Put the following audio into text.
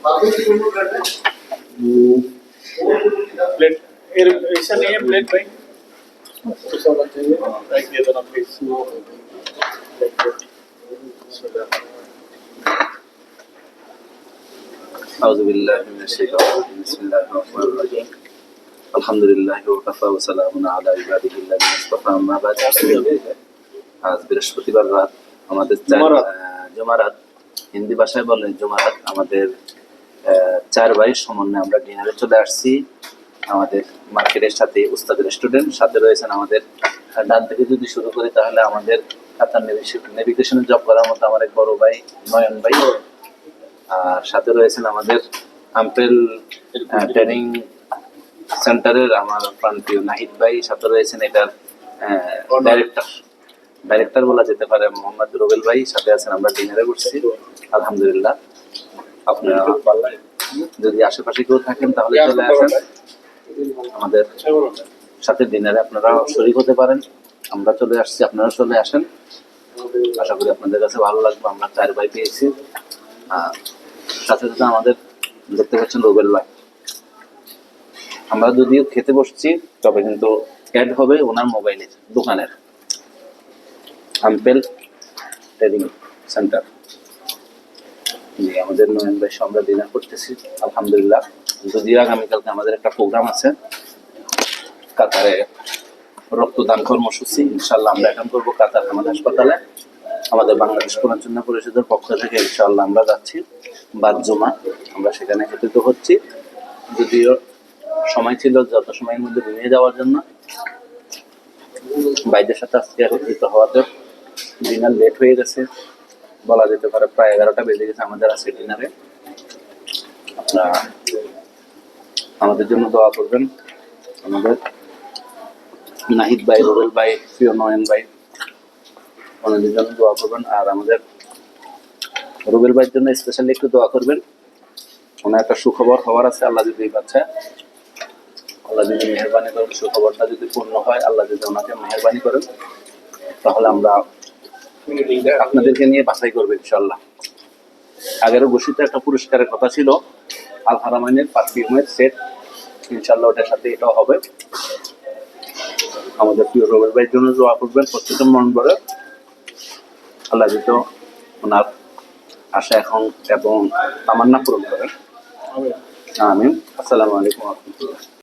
plate ऐसा नहीं है प्लेट भाई ऐसा होना चाहिए राइट दे देना प्लीज أعوذ بالله من الشيطان الرجيم بسم الله الرحمن الرحيم الحمد لله وكفى وسلام على عباده الذين اصطفى أما بعد আজ বৃহস্পতিবার রাত আমাদের জুমারাত হিন্দি ভাষায় বলে জুমারাত আমাদের 4 ভাই সমন্বয়ে আমরা ডিনারে চলে আসছি আমাদের মার্কেটের সাথে উস্তাদের স্টুডেন্ট সাথে রয়েছেন আমাদের ডান থেকে যদি শুরু করি তাহলে আমাদের কাতার নেভিগেশনে জব করার মতো আমার এক বড় ভাই নয়ন ভাই আর সাথে রয়েছেন আমাদের আম্পেল ট্রেনিং সেন্টারের আমার প্রান্তীয় নাহিদ ভাই সাথে রয়েছেন এটার ডাইরেক্টর বলা যেতে পারে মোহাম্মদ রুবেল ভাই সাথে আছেন আমরা ডিনারে বসছি আলহামদুলিল্লাহ আপনারা যদি আশেপাশে কেউ থাকেন তাহলে চলে আসেন আমাদের সাথে ডিনারে আপনারা শরীক হতে পারেন আমরা চলে আসছি আপনারা চলে আসেন আশা করি আপনাদের কাছে ভালো লাগবে আমরা 4 ভাই পেয়েছি সাথে সাথে আমাদের দেখতে পাচ্ছেন রুবেল ভাই আমরা যদিও খেতে বসছি তবে কিন্তু অ্যাড হবে ওনার মোবাইলের দোকানের আম্পেল ট্রেনিং সেন্টার আমাদের নয়ন ভাই আমরা ডিনার করতেছি আলহামদুলিল্লাহ যদিও আগামীকালকে আমাদের একটা প্রোগ্রাম আছে কাতারে রক্তদান কর্মসূচি ইনশাল্লাহ আমরা এখন করবো কাতার হামাদ হাসপাতালে আমাদের বাংলাদেশ পুনর্জন্য পরিষদের পক্ষ থেকে ইনশাআল্লাহ আমরা যাচ্ছি বাদ জমা আমরা সেখানে একত্রিত হচ্ছি যদিও সময় ছিল যত সময়ের মধ্যে ঘুমিয়ে যাওয়ার জন্য ভাইদের সাথে আজকে একত্রিত হওয়াতে ডিনার লেট হয়ে গেছে বলা যেতে পারে প্রায় 11টা বেজে গেছে আমাদের আজকে ডিনারে আপনারা আমাদের জন্য দোয়া করবেন আমাদের নাহিদ ভাই রুবেল ভাই প্রিয় নয়ন ভাই ওনাদের জন্য দোয়া করবেন আর আমাদের রুবেল ভাইয়ের জন্য স্পেশালি একটু দোয়া করবেন ওনার একটা সুখবর হওয়ার আছে আল্লাহ যদি বাচ্চা আল্লাহ যদি মেহরবানি করেন সুখবরটা যদি পূর্ণ হয় আল্লাহ যদি ওনাকে মেহরবানি করেন তাহলে আমরা আপনাদেরকে নিয়ে বাছাই করবো ইনশাল্লাহ আগেরও ঘোষিত একটা পুরস্কারের কথা ছিল আল হারামাইনের পারফিউমের সেট ইনশাল্লাহ ওটার সাথে এটাও হবে আমাদের প্রিয় রুবেল ভাইয়ের জন্য দোয়া করবেন প্রত্যেকটা মন করে আল্লাহ দিত ওনার আশা এখন এবং তামান্না পূরণ করেন আমিন আসসালামু আলাইকুম ওয়া রাহমাতুল্লাহ